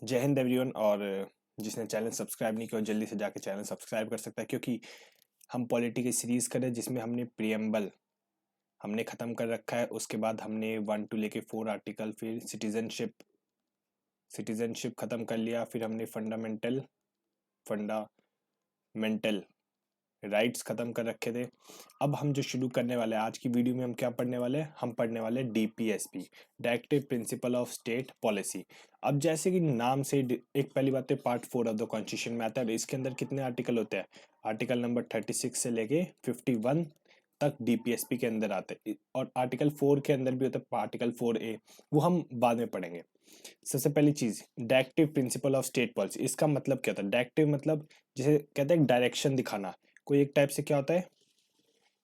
जय हिंद एवरीवन। और जिसने चैनल सब्सक्राइब नहीं किया जल्दी से जाके चैनल सब्सक्राइब कर सकता है, क्योंकि हम पॉलिटी की सीरीज करें जिसमें हमने प्रियम्बल हमने ख़त्म कर रखा है। उसके बाद हमने 1 to लेके 4 आर्टिकल, फिर सिटीजनशिप ख़त्म कर लिया, फिर हमने फंडामेंटल राइट्स ख़त्म कर रखे थे। अब हम जो शुरू करने वाले हैं आज की वीडियो में, हम क्या पढ़ने वाले हैं? हम पढ़ने वाले हैं DPSP, directive principle of state policy. अब जैसे कि नाम से एक पहली बात है, पार्ट 4 ऑफ द कॉन्स्टिट्यूशन में आता है। इसके अंदर कितने आर्टिकल होते हैं? आर्टिकल नंबर 36 से लेके 51 तक डीपीएसपी के अंदर आते हैं, और आर्टिकल 4 के अंदर भी होता है, आर्टिकल 4A, वो हम बाद में पढ़ेंगे। सबसे पहली चीज, directive principle of state policy. इसका मतलब क्या होता है? डायरेक्टिव मतलब जिसे कहते हैं डायरेक्शन दिखाना। कोई एक टाइप से क्या होता है?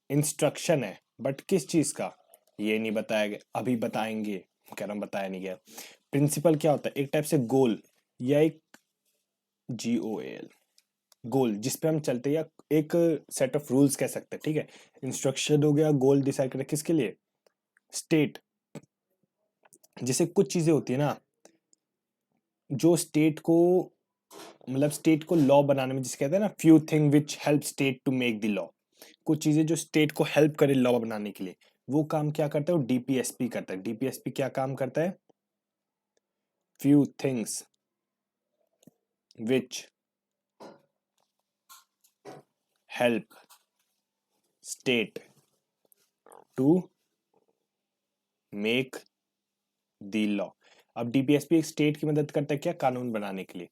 इंस्ट्रक्शन है, बट किस चीज का ये नहीं बताया गया, अभी बताएंगे। कह रहा हूं बताया नहीं गया। प्रिंसिपल क्या होता है? एक टाइप से गोल, या एक GOAL, गोल जिस पे हम चलते हैं, या एक सेट ऑफ रूल्स कह सकते हैं। ठीक है, इंस्ट्रक्शन हो गया, गोल डिसाइड करें किसके लिए? स्टेट। जैसे कुछ चीजें होती है ना जो स्टेट को, मतलब स्टेट को लॉ बनाने में, जिसे कहते हैं ना, few thing which help state to make the law. कुछ चीजें जो स्टेट को हेल्प करे लॉ बनाने के लिए, वो काम क्या करता है? वो डीपीएसपी करता है। डीपीएसपी क्या काम करता है? Few things which help state to make the law. अब डीपीएसपी एक स्टेट की मदद करता है क्या? कानून बनाने के लिए।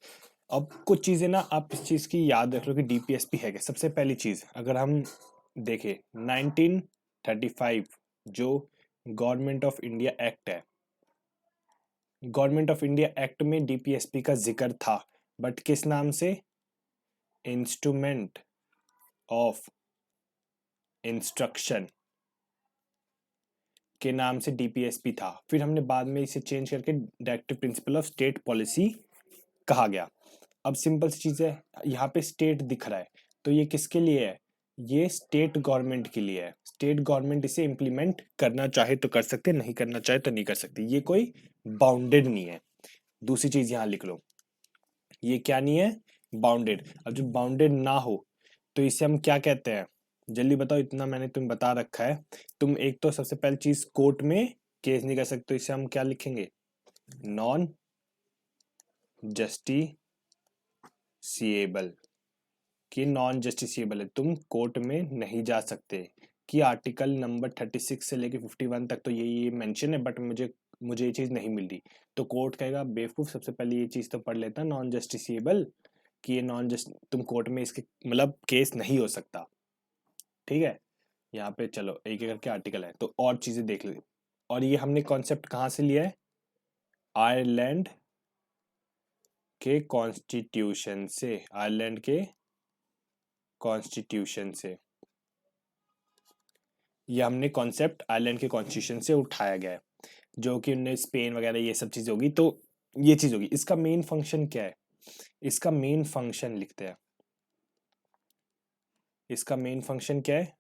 अब कुछ चीजें ना आप इस चीज की याद रख लो कि डीपीएसपी है क्या। सबसे पहली चीज अगर हम देखें, 1935 जो गवर्नमेंट ऑफ इंडिया एक्ट है, गवर्नमेंट ऑफ इंडिया एक्ट में डीपीएसपी का जिक्र था, बट किस नाम से? इंस्ट्रूमेंट ऑफ इंस्ट्रक्शन के नाम से डीपीएसपी था। फिर हमने बाद में इसे चेंज करके directive principle of state policy कहा गया। अब सिंपल सी चीज है, यहाँ पे स्टेट दिख रहा है, तो ये किसके लिए है? ये स्टेट गवर्नमेंट के लिए है। स्टेट गवर्नमेंट इसे इम्प्लीमेंट करना चाहे तो कर सकते, नहीं करना चाहे तो नहीं कर सकती। ये कोई बाउंडेड नहीं है। दूसरी चीज यहाँ लिख लो, ये क्या नहीं है? बाउंडेड। अब जब बाउंडेड ना हो तो इसे हम क्या कहते हैं? जल्दी बताओ, इतना मैंने तुम्हें बता रखा है। तुम एक तो सबसे पहली चीज, कोर्ट में केस नहीं कर सकते, तो इसे हम क्या लिखेंगे? Non justiciable. कि नॉन जस्टिसिएबल है, तुम कोर्ट में नहीं जा सकते। कि आर्टिकल नंबर 36 से लेके 51 तक तो ये मेंशन है, बट मुझे ये चीज नहीं मिल रही। तो कोर्ट कहेगा बेवकूफ, सबसे पहले ये चीज तो पढ़ लेता, नॉन जस्टिसिएबल, कि ये नॉन जस्ट, तुम कोर्ट में इसके मतलब केस नहीं हो सकता। ठीक है, यहाँ पे चलो एक एक करके आर्टिकल है, तो और चीजें देख ले। और ये हमने कॉन्सेप्ट कहाँ से लिया है? आयरलैंड के कॉन्स्टिट्यूशन से। आयरलैंड के कॉन्स्टिट्यूशन से ये हमने कॉन्सेप्ट आयरलैंड के कॉन्स्टिट्यूशन से उठाया गया है, जो कि उनने स्पेन वगैरह ये सब चीज होगी। तो ये चीज होगी। इसका मेन फंक्शन क्या है? इसका मेन फंक्शन लिखते हैं। इसका मेन फंक्शन क्या है?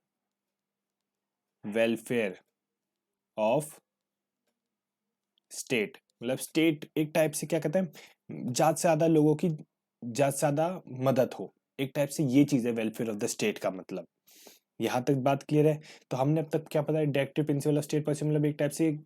Welfare of state. मतलब स्टेट एक टाइप से क्या कहते हैं? ज्यादा से ज्यादा लोगों की ज्यादा से ज्यादा मदद हो, एक टाइप से ये चीज है वेलफेयर ऑफ द स्टेट का मतलब। यहाँ तक बात क्लियर है? तो हमने अब तक क्या पता है? Directive principle of state policy मतलब एक टाइप से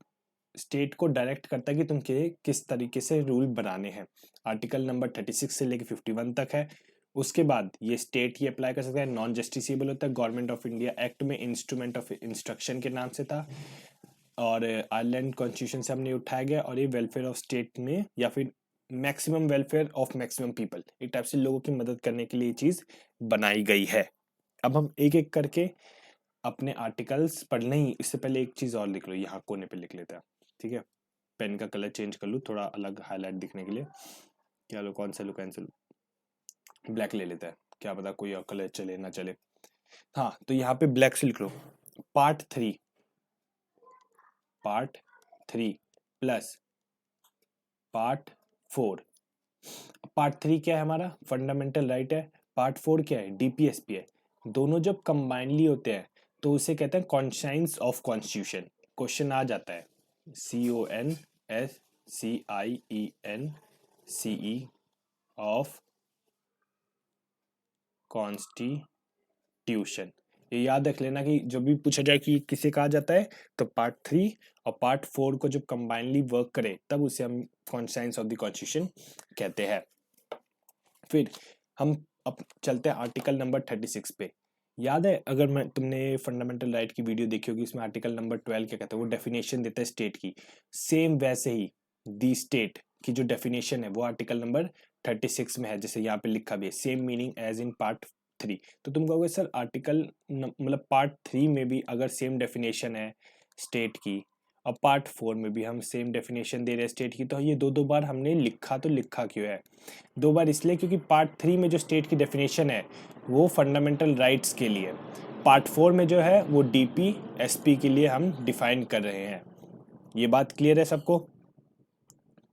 स्टेट को डायरेक्ट करता है कि तुम किस तरीके से रूल बनाने हैं। आर्टिकल नंबर 36 से लेके 51 तक है। उसके बाद ये स्टेट ये अप्लाई कर सकता है। नॉन जस्टिसिएबल होता है, गवर्नमेंट ऑफ इंडिया एक्ट में इंस्ट्रूमेंट ऑफ इंस्ट्रक्शन के नाम से था, और आयरलैंड कॉन्स्टिट्यूशन से हमने उठाया गया। और ये वेलफेयर ऑफ स्टेट में, या फिर maximum welfare of maximum people, एक टाइप से लोगों की मदद करने के लिए ये चीज बनाई गई है। अब हम एक एक करके अपने आर्टिकल्स पढ़ लें। इससे पहले एक चीज और लिख लो, यहाँ कोने पे लिख लेते हैं। ठीक है, पेन का कलर चेंज कर लूँ थोड़ा अलग हाईलाइट दिखने के लिए। क्या लो, कौन सा लो, कैंसिल, ब्लैक ले लेता है, क्या पता कोई और कलर चले ना चले। हाँ, तो यहाँ पे ब्लैक से लिख लो, part 3, part 3 plus part 4। Part 3 क्या है हमारा? फंडामेंटल राइट है। पार्ट 4 क्या है? डीपीएसपी है। दोनों जब कंबाइनली होते हैं तो उसे कहते हैं कॉन्साइंस ऑफ कॉन्स्टिट्यूशन। क्वेश्चन आ जाता है, CONSCIEN CE ऑफ कॉन्स्टिट्यूशन। ये याद रख लेना कि जब भी पूछा जाए कि किसे कहा जाता है तो पार्ट 3 और पार्ट 4 को जब कंबाइनली वर्क करे तब उसे हम कॉन्स्टिट्यूशन ऑफ द कॉन्स्टिट्यूशन कहते हैं। फिर हम अब चलते हैं आर्टिकल नंबर 36 पे। याद है अगर मैं तुमने फंडामेंटल राइट की वीडियो देखी होगी, इसमें आर्टिकल नंबर 12 क्या कहता है, वो डेफिनेशन देता है स्टेट की। सेम वैसे ही दी स्टेट की जो डेफिनेशन है वो आर्टिकल नंबर 36 में है, जैसे यहाँ पे लिखा भी है same meaning as in part 3। तो तुम कहोगे सर आर्टिकल मतलब पार्ट 3 में भी अगर सेम डेफिनेशन है स्टेट की और पार्ट 4 में भी हम सेम डेफिनेशन दे रहे हैं स्टेट की, तो ये दो बार हमने लिखा तो लिखा क्यों है? दो बार इसलिए क्योंकि पार्ट 3 में जो स्टेट की डेफिनेशन है वो फंडामेंटल राइट्स के लिए, पार्ट 4 में जो है वो DPSP के लिए हम डिफाइन कर रहे हैं। ये बात क्लियर है सबको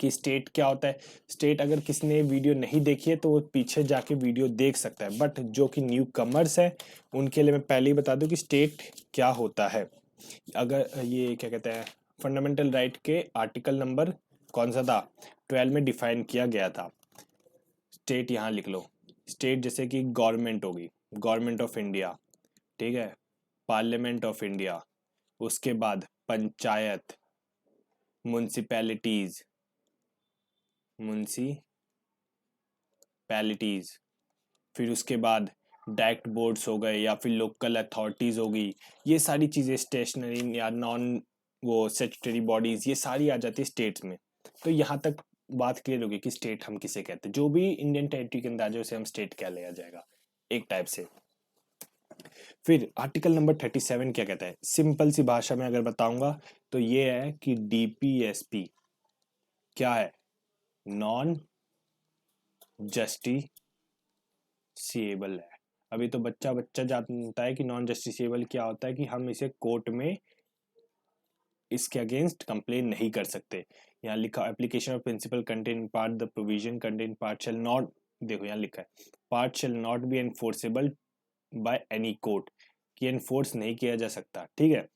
कि स्टेट क्या होता है? स्टेट अगर किसी ने वीडियो नहीं देखी है तो वो पीछे जाके वीडियो देख सकता है, बट जो कि न्यू कमर्स है उनके लिए मैं पहले ही बता दूं कि स्टेट क्या होता है। अगर ये क्या कहते हैं फंडामेंटल राइट के आर्टिकल नंबर कौन सा था, 12 में डिफाइन किया गया था। स्टेट यहाँ लिख लो। स्टेट जैसे कि गवर्नमेंट होगी, गवर्नमेंट ऑफ इंडिया, ठीक है, पार्लियामेंट ऑफ इंडिया, उसके बाद पंचायत, म्युनिसिपैलिटीज, म्युनिसिपैलिटीज, फिर उसके बाद डायरेक्ट बोर्ड्स हो गए या फिर लोकल अथॉरिटीज होगी। ये सारी चीज़ें स्टेशनरी या नॉन वो स्टैट्यूटरी बॉडीज ये सारी आ जाती है स्टेट्स में। तो यहाँ तक बात क्लियर होगी कि स्टेट हम किसे कहते हैं। जो भी इंडियन टेरिटरी के अंदर आ जाए उसे हम स्टेट कह लिया जाएगा एक टाइप से। फिर आर्टिकल नंबर 37 क्या कहता है? सिंपल सी भाषा में अगर बताऊंगा तो ये है कि DPSP क्या है? नॉन जस्टिसिएबल है। अभी तो बच्चा जानता है कि नॉन जस्टिसिएबल क्या होता है, कि हम इसे कोर्ट में इसके अगेंस्ट कंप्लेन नहीं कर सकते। यहाँ लिखा application of principle contain part the provision contain part shall not, देखो यहाँ लिखा है part shall not be enforceable by any court, कि एनफोर्स नहीं किया जा सकता, ठीक है।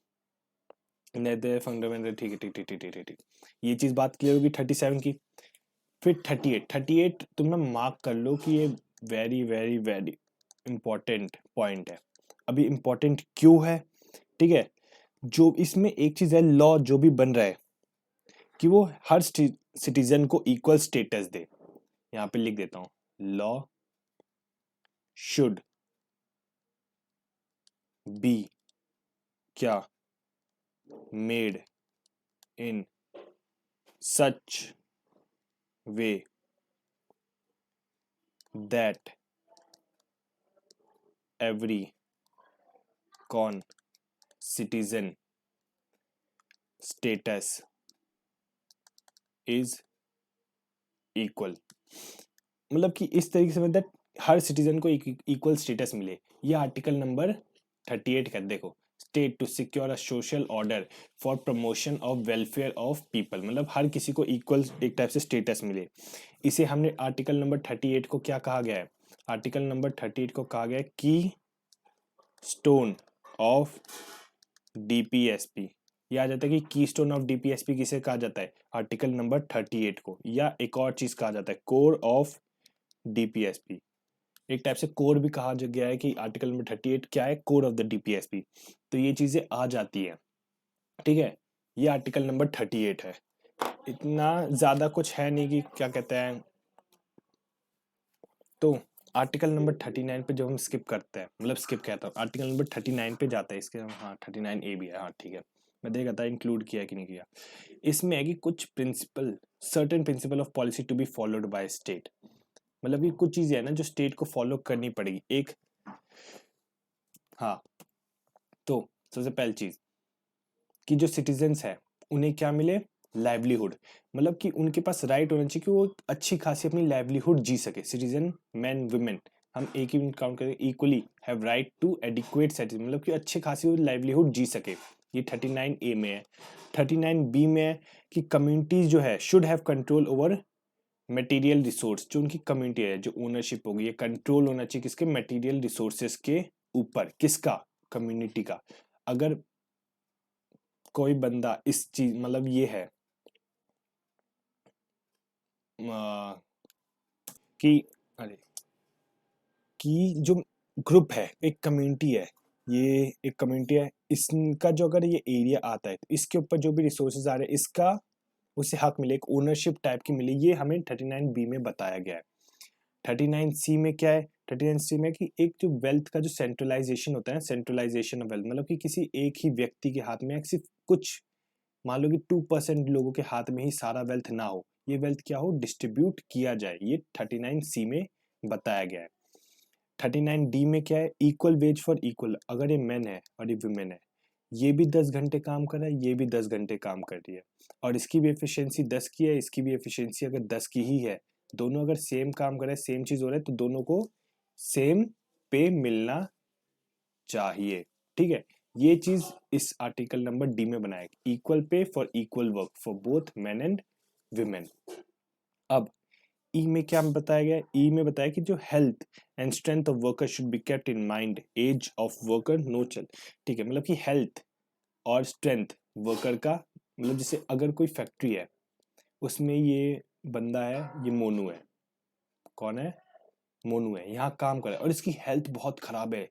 फंडामेंटल, ठीक है, ठीक ठीक ठीक ठीक ठीक। ये चीज बात क्लियर होगी 37 की। फिर 38 तुम ना मार्क कर लो कि ये very very very important point है। अभी इंपॉर्टेंट क्यों है? ठीक है, जो इसमें एक चीज है, लॉ जो भी बन रहा है कि वो हर सिटीजन को इक्वल स्टेटस दे। यहाँ पे लिख देता हूं, लॉ शुड बी क्या made in such way that every con citizen status is equal। मतलब कि इस तरीके से मतलब हर सिटीजन को इक्वल स्टेटस मिले। ये आर्टिकल नंबर 38 का देखो, state to secure a social order for promotion of welfare of people, मतलब हर किसी को इक्वल एक टाइप से स्टेटस मिले। इसे हमने आर्टिकल नंबर 38 को क्या कहा गया है? आर्टिकल नंबर 38 को कहा गया है की स्टोन ऑफ DPSP। यह आ जाता है कि की स्टोन ऑफ DPSP किसे कहा जाता है? आर्टिकल नंबर 38 को। या एक और चीज कहा जाता है कोर ऑफ DPSP। एक टाइप से कोर भी कहा गया है कि आर्टिकल नंबर 38 क्या है? Core of the DPSP। तो ये चीजें आ जाती है, ठीक है। ये आर्टिकल नंबर 38 है। इतना ज्यादा कुछ है नहीं कि क्या कहते हैं। तो आर्टिकल नंबर 39 पे जब हम स्किप करते हैं, मतलब स्किप कहता हूँ, आर्टिकल नंबर 39 पे जाता है इसके, हाँ 39A भी है, हाँ ठीक है। मैं देखा था इंक्लूड किया कि नहीं किया। इसमें है कि कुछ principle, certain principle of policy to be followed by state, मतलब कि कुछ चीजें है ना जो स्टेट को फॉलो करनी पड़ेगी। एक, हाँ, तो सबसे पहली चीज कि जो सिटीजन्स है उन्हें क्या मिले? लाइवलीहुड, मतलब कि उनके पास राइट होना चाहिए कि वो अच्छी खासी अपनी लाइवलीहुड जी सके। सिटीजन मैन वुमेन हम एक ही काउंट करें, equally have right to adequate satisfaction, मतलब कि अच्छी खासी वो लाइवलीहुड जी सके। ये 39A में है। 39B में है कि कम्युनिटीज जो है should have control over material resource, जो उनकी कम्युनिटी है, जो ओनरशिप होगी, ये कंट्रोल होना चाहिए किसके? मटेरियल रिसोर्सेस के ऊपर। किसका? कम्युनिटी का। अगर कोई बंदा इस चीज मतलब ये है कि अरे कि जो ग्रुप है, एक कम्युनिटी है, ये एक कम्युनिटी है, इसका जो अगर ये एरिया आता है तो इसके ऊपर जो भी रिसोर्सेज आ रहे हैं इसका उसे हक मिले, एक ओनरशिप टाइप की मिले, ये हमें 39B में बताया गया है। 39C में क्या है? 39C में कि एक जो वेल्थ का जो सेंट्रलाइजेशन होता है, सेंट्रलाइजेशन ऑफ वेल्थ, मतलब कि किसी एक ही व्यक्ति के हाथ में सिर्फ कुछ, मान लो कि 2% लोगों के हाथ में ही सारा वेल्थ ना हो, ये वेल्थ क्या हो, डिस्ट्रीब्यूट किया जाए, ये 39C में बताया गया है। 39D में क्या है? इक्वल वेज फॉर इक्वल, अगर ये मैन है और ये वुमेन है, ये भी 10 घंटे काम कर रहा है, ये भी 10 घंटे काम कर रही है, और इसकी भी एफिशिएंसी 10 की है, इसकी भी एफिशिएंसी अगर 10 की ही है, दोनों अगर सेम काम कर रहे हैं, सेम चीज हो रहा है, तो दोनों को सेम पे मिलना चाहिए। ठीक है, ये चीज इस आर्टिकल नंबर डी में बनाया, equal pay for equal work for both men and women. अब ई में क्या बताया गया? ई में बताया कि जो health and strength of worker should be kept in mind, age of worker no चल। ठीक है, मतलब कि हेल्थ और स्ट्रेंथ वर्कर का, मतलब जैसे अगर कोई फैक्ट्री है, उसमें ये बंदा है, ये मोनू है, कौन है? मोनू है, यहाँ काम कर रहा है और इसकी हेल्थ बहुत खराब है,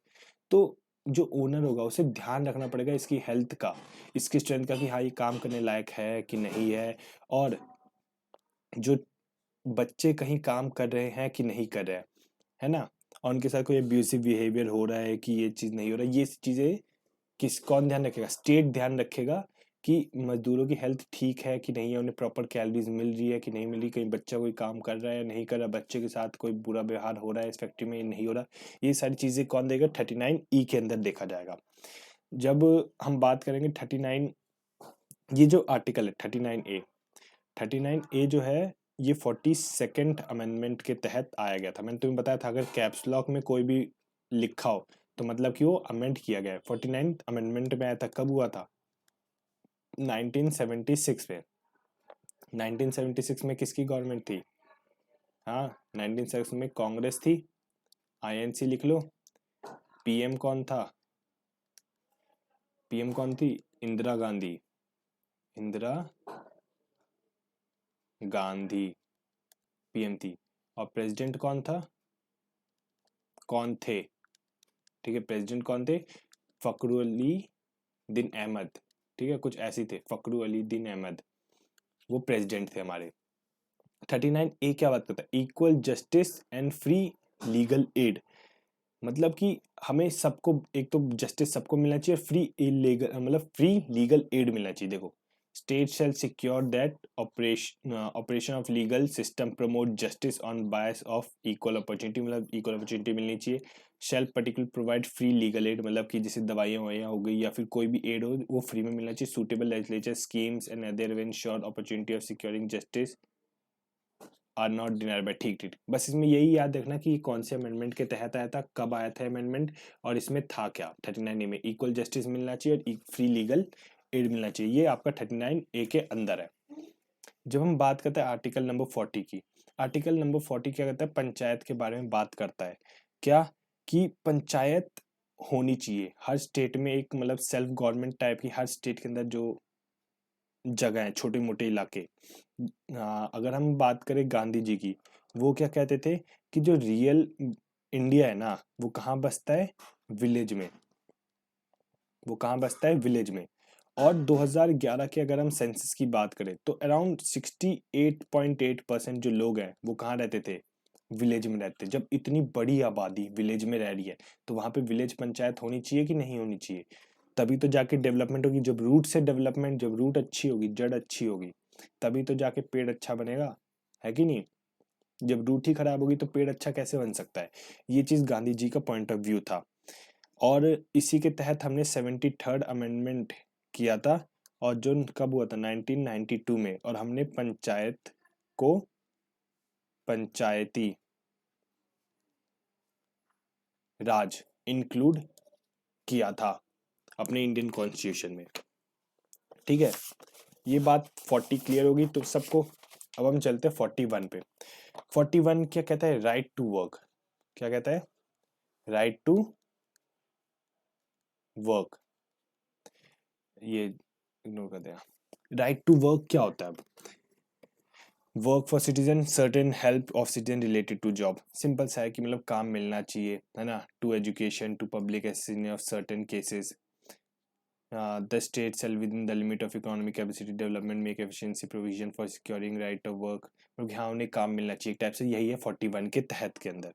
तो जो ओनर होगा उसे ध्यान रखना पड़ेगा इसकी हेल्थ का, इसकी स्ट्रेंथ का, कि हाँ ये काम करने लायक है कि नहीं है, और जो बच्चे कहीं काम कर रहे हैं कि नहीं कर रहे हैं, है ना, और उनके साथ कोई अब्यूसिव बिहेवियर हो रहा है कि ये चीज़ नहीं हो रहा है, ये चीज़ें कौन ध्यान रखेगा? स्टेट ध्यान रखेगा कि मजदूरों की हेल्थ ठीक है कि नहीं है, उन्हें प्रॉपर कैलोरीज मिल रही है कि नहीं मिल रही, कहीं बच्चा कोई काम कर रहा है नहीं कर रहा, बच्चे के साथ कोई बुरा व्यवहार हो रहा है इस फैक्ट्री में नहीं हो रहा, ये सारी चीज़ें कौन देगा? 39E के अंदर देखा जाएगा। जब हम बात करेंगे 39, ये जो आर्टिकल है 39A जो है, ये 42nd अमेंडमेंट के तहत आया गया था। मैंने तुम्हें बताया था अगर कैप्स लॉक में कोई भी लिखा हो तो मतलब कि वो अमेंड किया गया है। 49th अमेंडमेंट में आया था, कब हुआ था? 1976 में। 1976 में किसकी गवर्नमेंट थी? हाँ, 1976 में कांग्रेस थी, आईएनसी लिख लो। पीएम कौन था? पीएम कौन थी? इंदिरा गांधी, इंदिरा गांधी पीएम थी। और प्रेसिडेंट कौन था? कौन थे? ठीक है, प्रेसिडेंट कौन थे? फकरू अली दिन अहमद, ठीक है, कुछ ऐसी थे, फकरू अली दिन अहमद, वो प्रेसिडेंट थे हमारे। 39A क्या बात करता है? Equal justice and free legal aid, मतलब कि हमें सबको, एक तो जस्टिस सबको मिलना चाहिए, फ्री लीगल, मतलब फ्री लीगल एड मिलना चाहिए। देखो, state shall secure that operation of legal system promote justice on basis of equal opportunity, मतलब इक्वल अपॉर्चुनिटी मिलनी चाहिए। Shall particular provide free legal aid, मतलब कि जैसे दवाइयाँ ववाइयाँ हो गई या फिर कोई भी एड हो वो फ्री में मिलना चाहिए। Suitable legislature schemes and other ensure opportunity of securing justice are not denied by. ठीक ठीक, बस इसमें यही याद रखना कि कौन से अमेंडमेंट के तहत आया था, कब आया था अमेंडमेंट, और इसमें था क्या। 39A में इक्वल जस्टिस मिलना चाहिए और फ्री लीगल एड मिलना चाहिए, ये आपका 39A के अंदर है। जब हम बात करते हैं आर्टिकल नंबर 40 की, आर्टिकल नंबर 40 क्या कहता है? पंचायत के बारे में बात करता है। क्या? कि पंचायत होनी चाहिए हर स्टेट में, एक मतलब सेल्फ गवर्नमेंट टाइप की, हर स्टेट के अंदर जो जगह है, छोटे मोटे इलाके। अगर हम बात करें गांधी जी की, वो क्या कहते थे कि जो रियल इंडिया है ना, वो कहाँ बसता है? विलेज में। वो कहाँ बसता है? विलेज में। और 2011 के अगर हम सेंसस की बात करें तो अराउंड 68.8% जो लोग हैं वो कहाँ रहते थे? विलेज में रहते। जब इतनी बड़ी आबादी विलेज में रह रही है तो वहां पे विलेज पंचायत होनी चाहिए कि नहीं होनी चाहिए? तभी तो जाके डेवलपमेंट होगी। जब रूट से डेवलपमेंट, जब रूट अच्छी होगी, जड़ अच्छी होगी, तभी तो जाके पेड़ अच्छा बनेगा, है कि नहीं? जब रूट ही खराब होगी तो पेड़ अच्छा कैसे बन सकता है? ये चीज गांधी जी का पॉइंट ऑफ व्यू था। और इसी के तहत हमने 73rd अमेंडमेंट किया था, और जो कब हुआ था? 1992 में। और हमने पंचायत को पंचायती राज इंक्लूड किया था अपने इंडियन कॉन्स्टिट्यूशन में। ठीक है, ये बात 40 क्लियर होगी तो सबको। अब हम चलते हैं 41 पे। 41 क्या कहता है? Right to work. क्या कहता है? Right to work. ये इग्नोर कर देना। राइट टू वर्क क्या होता है? अब work for citizen, certain help of citizen related to job. Simple सा है कि मतलब काम मिलना चाहिए, है ना। To education, to public assistance of certain cases, the state shall within the limit of economic capacity development make efficiency provision for securing right of work। क्योंकि हाँ उन्हें काम मिलना चाहिए, एक टाइप से यही है 41 के तहत के अंदर।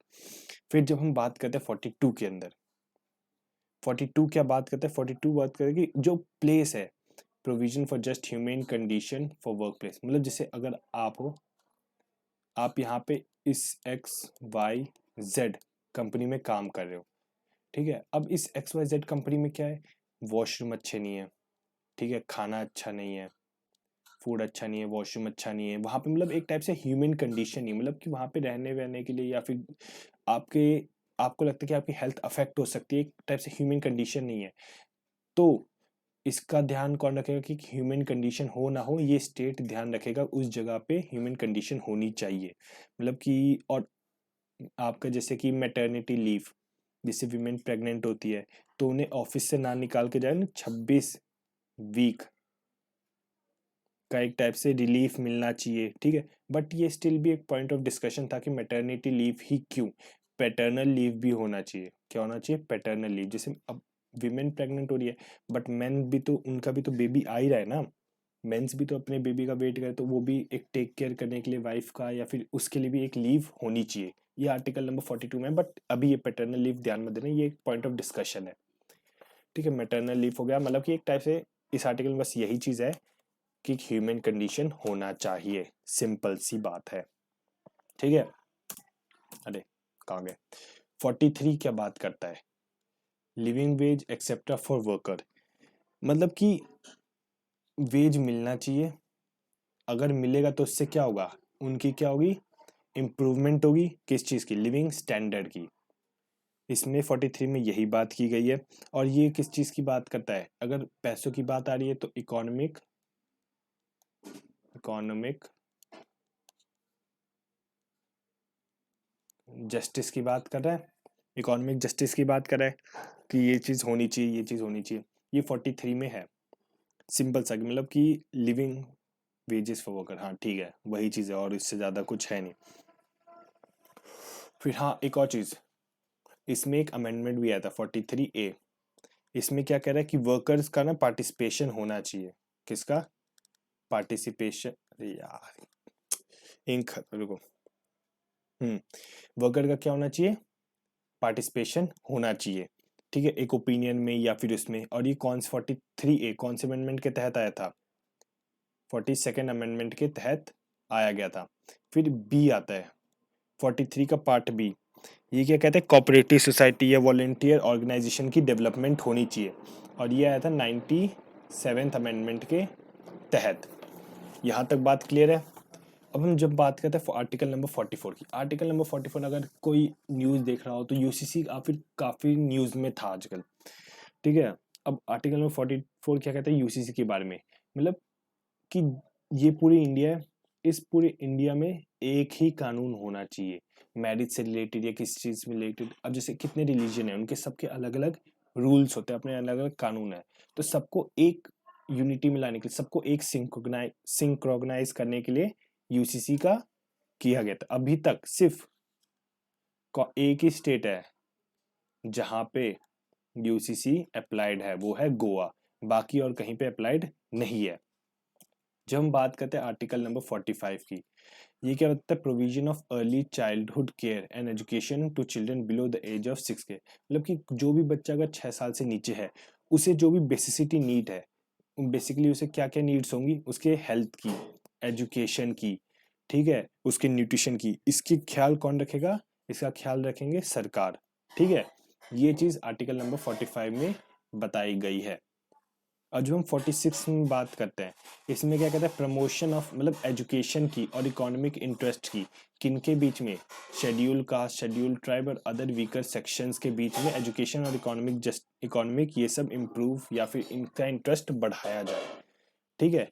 फिर जब हम बात करते हैं 42 के अंदर, 42 क्या बात करते हैं, 42 बात करें कि जो प्लेस है, provision for just human condition for work place. मतलब जैसे अगर आप हो, आप यहाँ पे इस XYZ कंपनी में काम कर रहे हो, ठीक है। अब इस XYZ कंपनी में क्या है, वॉशरूम अच्छे नहीं है, ठीक है, खाना अच्छा नहीं है, फूड अच्छा नहीं है, वॉशरूम अच्छा नहीं है वहाँ पे। मतलब एक टाइप से ह्यूमन कंडीशन नहीं, मतलब कि वहाँ पे रहने वहने के लिए या फिर आपके आपको लगता है कि आपकी हेल्थ अफेक्ट हो सकती है, एक टाइप से ह्यूमन कंडीशन नहीं है। तो इसका ध्यान कौन रखेगा कि ह्यूमन कंडीशन हो ना हो, ये स्टेट ध्यान रखेगा उस जगह पे ह्यूमन कंडीशन होनी चाहिए। मतलब कि और आपका जैसे कि मैटरनिटी लीव, जिससे वीमेन प्रेग्नेंट होती है तो उन्हें ऑफिस से ना निकाल के जाए ना, 26 वीक का एक टाइप से रिलीफ मिलना चाहिए, ठीक है। बट ये स्टिल भी एक पॉइंट ऑफ डिस्कशन था कि मैटरनिटी लीव ही क्यों, पैटर्नल लीव भी होना चाहिए। क्या होना चाहिए, पैटर्नल लीव। जैसे अब विमेन प्रेग्नेंट हो रही है, बट मैन भी तो, उनका भी तो बेबी आ ही रहा है ना, मेंस भी तो अपने बेबी का वेट करे, तो वो भी एक टेक केयर करने के लिए वाइफ का, या फिर उसके लिए भी एक लीव होनी चाहिए। ये आर्टिकल नंबर 42 में, बट अभी ये पैटर्नल लीव ध्यान में देना, ये एक पॉइंट ऑफ डिस्कशन है, ठीक है। मैटरनल लीव हो गया, मतलब कि एक टाइप से इस आर्टिकल में बस यही चीज है कि ह्यूमन कंडीशन होना चाहिए, सिंपल सी बात है, ठीक है। अरे कहाँ गए, 43 क्या बात करता है, living veg except for worker. मतलब कि वेज मिलना चाहिए, अगर मिलेगा तो उससे क्या होगा, उनकी क्या होगी, इम्प्रूवमेंट होगी, किस चीज़ की, लिविंग स्टैंडर्ड की। इसमें 43 में यही बात की गई है। और ये किस चीज़ की बात करता है, अगर पैसों की बात आ रही है तो इकोनॉमिक इकोनॉमिक जस्टिस की बात कर रहा है, इकोनॉमिक जस्टिस की बात कर रहा है कि ये चीज़ होनी चाहिए, ये चीज़ होनी चाहिए। ये 43 में है, सिंपल सा, मतलब कि लिविंग वेजेस फॉर वर्कर, हाँ ठीक है, वही चीज़ है और इससे ज़्यादा कुछ है नहीं। फिर हाँ एक और चीज़, इसमें एक अमेंडमेंट भी आया था 43A। इसमें क्या कह रहा है कि वर्कर्स का ना पार्टिसिपेशन होना चाहिए, किसका पार्टिसिपेशन, अरे यार इंक रुको, वर्कर का क्या होना चाहिए, पार्टिसिपेशन होना चाहिए, ठीक है, एक ओपिनियन में या फिर उसमें। और ये कौन से 43A कौन से अमेंडमेंट के तहत आया था, 42nd अमेंडमेंट के तहत आया गया था। फिर बी आता है 43 का पार्ट बी, ये क्या कहते हैं, कोऑपरेटिव सोसाइटी या वॉलेंटियर ऑर्गेनाइजेशन की डेवलपमेंट होनी चाहिए। और ये आया था 97th अमेंडमेंट के तहत। यहाँ तक बात क्लियर है। अब हम जब बात करते हैं आर्टिकल नंबर 44 की, आर्टिकल नंबर 44 अगर कोई न्यूज़ देख रहा हो तो यूसीसी काफ़ी न्यूज़ में था आजकल, ठीक है। अब आर्टिकल नंबर 44 क्या कहता है यूसीसी के बारे में, मतलब कि ये पूरी इंडिया है, इस पूरे इंडिया में एक ही कानून होना चाहिए, मैरिज से रिलेटेड या किसी चीज़ में रिलेटेड। अब जैसे कितने रिलीजन है, उनके सबके अलग अलग रूल्स होते हैं, अपने अलग अलग कानून है, तो सबको एक यूनिटी में लाने के लिए, सबको एक सिंक्रोनाइज करने के लिए यूसीसी का किया गया था। अभी तक सिर्फ एक ही स्टेट है जहां पे यूसीसी अप्लाइड है, वो है गोवा, बाकी और कहीं पे अप्लाइड नहीं है। जब हम बात करते हैं आर्टिकल नंबर 45 की, ये क्या होता है, provision of early childhood care and education to children below the age of 6 के। मतलब कि जो भी बच्चा अगर 6 साल से नीचे है, उसे जो भी बेसिसिटी नीड है, बेसिकली उसे क्या क्या नीड्स होंगी, उसके हेल्थ की, एजुकेशन की, ठीक है, उसके न्यूट्रिशन की, इसकी ख्याल कौन रखेगा, इसका ख्याल रखेंगे सरकार, ठीक है। ये चीज़ आर्टिकल नंबर 45 में बताई गई है। और जो हम 46 में बात करते हैं, इसमें क्या कहता है, प्रमोशन ऑफ, मतलब एजुकेशन की और इकोनॉमिक इंटरेस्ट की, किनके बीच में, शेड्यूल कास्ट, शेड्यूल ट्राइब और अदर वीकर सेक्शंस के बीच में एजुकेशन और इकोनॉमिक ये सब इम्प्रूव या फिर इनका इंटरेस्ट बढ़ाया जाए, ठीक है।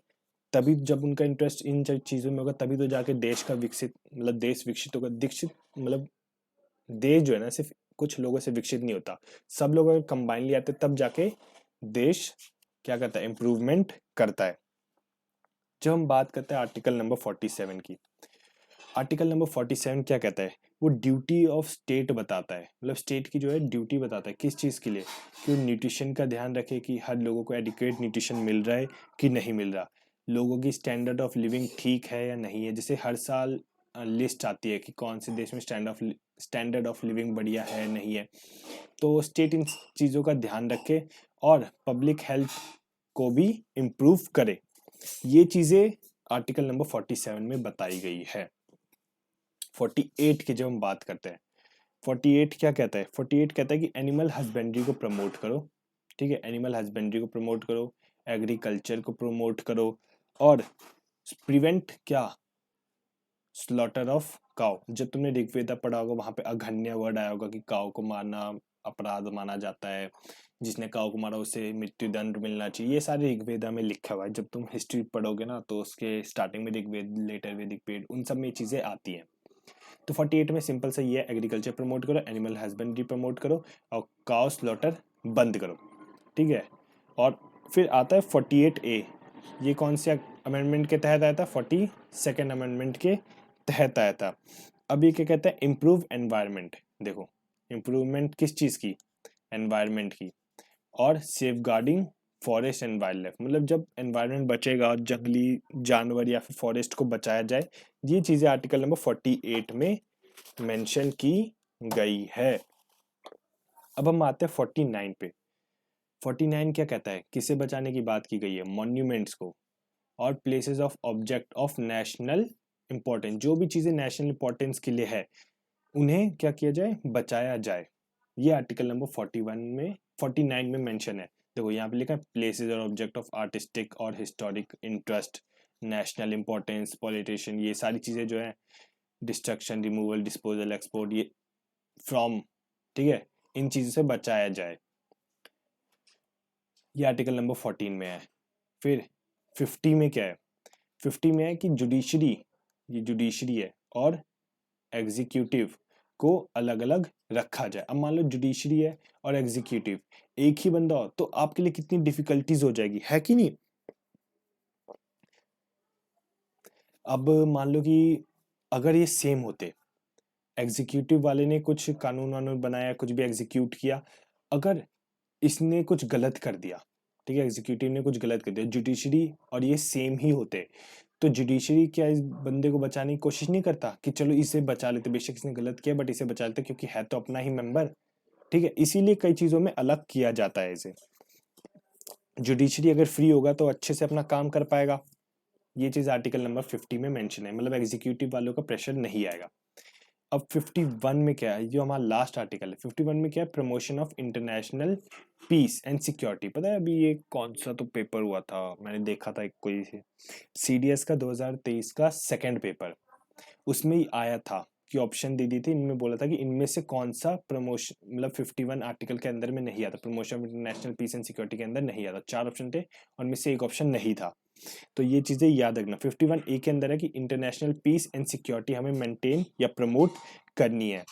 तभी जब उनका इंटरेस्ट इन चीज़ों में होगा तभी तो जाके देश का विकसित, मतलब देश विकसित होगा। दीक्षित मतलब देश जो है ना सिर्फ कुछ लोगों से विकसित नहीं होता, सब लोग अगर कंबाइनली आते तब जाके देश क्या करता है, इम्प्रूवमेंट करता है। जब हम बात करते हैं आर्टिकल नंबर 47 की, आर्टिकल नंबर 47 क्या कहता है, वो ड्यूटी ऑफ स्टेट बताता है, मतलब स्टेट की जो है ड्यूटी बताता है किस चीज़ के लिए, कि वो न्यूट्रिशन का ध्यान रखे कि हर लोगों को एडिक्वेट न्यूट्रिशन मिल रहा है कि नहीं मिल रहा, लोगों की स्टैंडर्ड ऑफ लिविंग ठीक है या नहीं है। जैसे हर साल लिस्ट आती है कि कौन से देश में स्टैंडर्ड ऑफ लिविंग बढ़िया है नहीं है, तो स्टेट इन चीज़ों का ध्यान रखे और पब्लिक हेल्थ को भी इम्प्रूव करे। ये चीज़ें आर्टिकल नंबर 47 में बताई गई है। 48 की जब हम बात करते हैं, 48 क्या कहता है, 48 कहता है कि एनिमल हस्बेंड्री को प्रमोट करो, ठीक है, एनिमल हस्बेंड्री को प्रमोट करो, एग्रीकल्चर को प्रमोट करो, और प्रिवेंट क्या, स्लॉटर ऑफ काउ। जब तुमने ऋग्वेदा पढ़ा होगा वहां पे अघन्य वर्ड आया होगा कि काउ को मारना अपराध माना जाता है, जिसने काउ को मारा उसे मृत्यु दंड मिलना चाहिए, ये सारे ऋग्वेदा में लिखा हुआ है। जब तुम हिस्ट्री पढ़ोगे ना तो उसके स्टार्टिंग में ऋग्वेद, लेटर वैदिक पीरियड, उन सब में ये चीजें आती हैं। तो 48 में सिंपल सा ये है, एग्रीकल्चर प्रमोट करो, एनिमल हस्बेंड्री प्रमोट करो और काउ स्लॉटर बंद करो, ठीक है। और फिर आता है 48A, ये कौन से अमेंडमेंट के तहत आया था, 42nd अमेंडमेंट के तहत आया था। अब ये क्या कहता है, इम्प्रूव एनवायरनमेंट। देखो इम्प्रूवमेंट किस चीज़ की, एनवायरनमेंट की, और safeguarding forest and wildlife, मतलब जब एनवायरनमेंट बचेगा और जंगली जानवर या फिर फॉरेस्ट को बचाया जाए, ये चीज़ें आर्टिकल नंबर 48 में मेंशन की गई है। अब हम आते हैं 49 पे। 49 क्या कहता है, किसे बचाने की बात की गई है, मॉन्यूमेंट्स को और places of object of national importance, जो भी चीज़ें नेशनल इंपॉर्टेंस के लिए है उन्हें क्या किया जाए, बचाया जाए। ये आर्टिकल नंबर 49 में मेंशन है। देखो यहाँ पे लिखा है प्लेसेस और ऑब्जेक्ट ऑफ आर्टिस्टिक और historic interest, national importance, politician, ये सारी चीज़ें जो है, डिस्ट्रक्शन, रिमूवल, डिस्पोजल, एक्सपोर्ट, ये फ्रॉम, ठीक है, इन चीज़ों से बचाया जाए। ये आर्टिकल नंबर 14 में है। फिर 50 में क्या है, 50 में है कि जुडिशरी, ये जुडिशरी है और एग्जीक्यूटिव को अलग अलग रखा जाए। अब मान लो जुडिशरी है और एग्जीक्यूटिव एक ही बंदा हो तो आपके लिए कितनी डिफिकल्टीज हो जाएगी, है कि नहीं। अब मान लो कि अगर ये सेम होते, एग्जीक्यूटिव वाले ने कुछ कानून वानून बनाया, कुछ भी एग्जीक्यूट किया, अगर इसने कुछ गलत कर दिया, ठीक है, एग्जीक्यूटिव ने कुछ गलत कर दिया, जुडिशरी और ये सेम ही होते, तो जुडिशरी क्या इस बंदे को बचाने की कोशिश नहीं करता कि चलो इसे बचा लेते, बेशक इसने गलत किया बट इसे बचा लेते, क्योंकि है तो अपना ही मेंबर, ठीक है, इसीलिए कई चीजों में अलग किया जाता है इसे। जुडिशरी अगर फ्री होगा तो अच्छे से अपना काम कर पाएगा। ये चीज आर्टिकल नंबर 50 में मेंशन है, मतलब एग्जीक्यूटिव वालों का प्रेशर नहीं आएगा। अब 51 में क्या है, जो हमारा लास्ट आर्टिकल है, 51 में क्या है, promotion of international peace and security. पता है अभी ये कौन सा तो पेपर हुआ था, मैंने देखा था एक कोई सीडीएस का 2023 का सेकंड पेपर, उसमें ही आया था कि ऑप्शन दे दी थी, इनमें बोला था कि इनमें से कौन सा प्रमोशन, मतलब 51 आर्टिकल के अंदर में नहीं आता, promotion of international peace and security के अंदर नहीं आता। 4 ऑप्शन थे और उनमें से एक ऑप्शन नहीं था, तो ये चीजें याद रखना। 51A के अंदर है कि इंटरनेशनल पीस एंड सिक्योरिटी हमें मेंटेन या प्रमोट करनी है,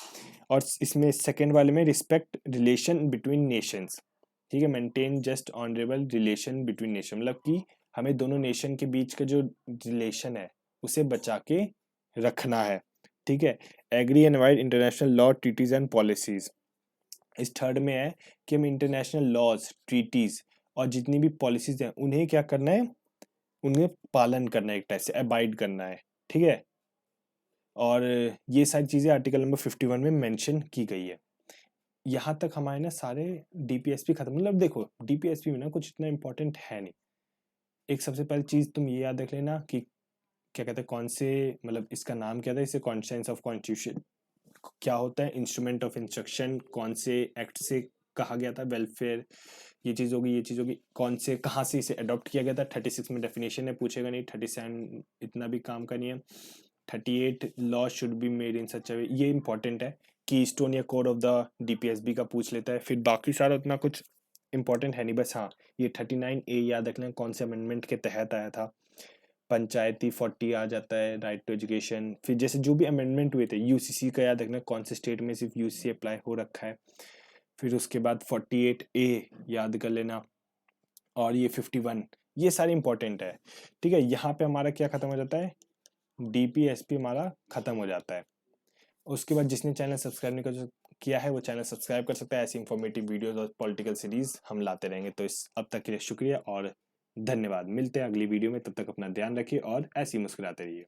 और इसमें सेकेंड वाले में रिस्पेक्ट रिलेशन बिटवीन नेशंस, ठीक है, maintain just honourable relation between nation, मतलब कि हमें दोनों नेशन के बीच का जो रिलेशन है उसे बचा के रखना है, ठीक है। Agree and avoid international law, treaties and policies. इस थर्ड में है कि हम इंटरनेशनल लॉज, ट्रीटीज और जितनी भी पॉलिसीज हैं उन्हें क्या करना है, उन्हें पालन करना है, एक टाइप से अबाइड करना है, ठीक है। और ये सारी चीज़ें आर्टिकल नंबर 51 में मेंशन की गई है। यहाँ तक हमारे ना सारे डीपीएसपी खत्म, मतलब देखो डीपीएसपी में ना कुछ इतना इंपॉर्टेंट है नहीं। एक सबसे पहली चीज़ तुम ये याद रख लेना कि क्या कहते हैं, कौन से, मतलब इसका नाम क्या था, इसे कॉन्स्टिट्यूशन ऑफ कॉन्स्टिट्यूशन क्या होता है, इंस्ट्रूमेंट ऑफ इंस्ट्रक्शन कौन से एक्ट से कहा गया था, वेलफेयर, ये चीज़ होगी, ये चीज़ होगी, कौन से कहाँ से इसे अडॉप्ट किया गया था। 36 में डेफिनेशन है, पूछेगा नहीं। 37 इतना भी काम का नहीं है। 38 law should be made in such a way, ये इंपॉर्टेंट है, की स्टोन या कोड ऑफ द डीपीएसबी का पूछ लेता है। फिर बाकी सारा उतना कुछ इंपॉर्टेंट है नहीं, बस हाँ ये 39A याद रख लें कौन से अमेंडमेंट के तहत आया था। पंचायती 40 आ जाता है, राइट टू एजुकेशन। फिर जैसे जो भी अमेंडमेंट हुए थे, यूसीसी का याद रखना कौन से स्टेट में सिर्फ यूसीसी अप्लाई हो रखा है। फिर उसके बाद 48A याद कर लेना, और ये 51, ये सारे इंपॉर्टेंट है, ठीक है। यहाँ पे हमारा क्या खत्म हो जाता है, DPSP हमारा खत्म हो जाता है। उसके बाद जिसने चैनल सब्सक्राइब नहीं किया है वो चैनल सब्सक्राइब कर सकता है। ऐसी इंफॉर्मेटिव वीडियोस और पॉलिटिकल सीरीज हम लाते रहेंगे। तो इस अब तक के लिए शुक्रिया और धन्यवाद। मिलते हैं अगली वीडियो में, तब तक अपना ध्यान रखिए और ऐसे ही मुस्कुराते रहिए।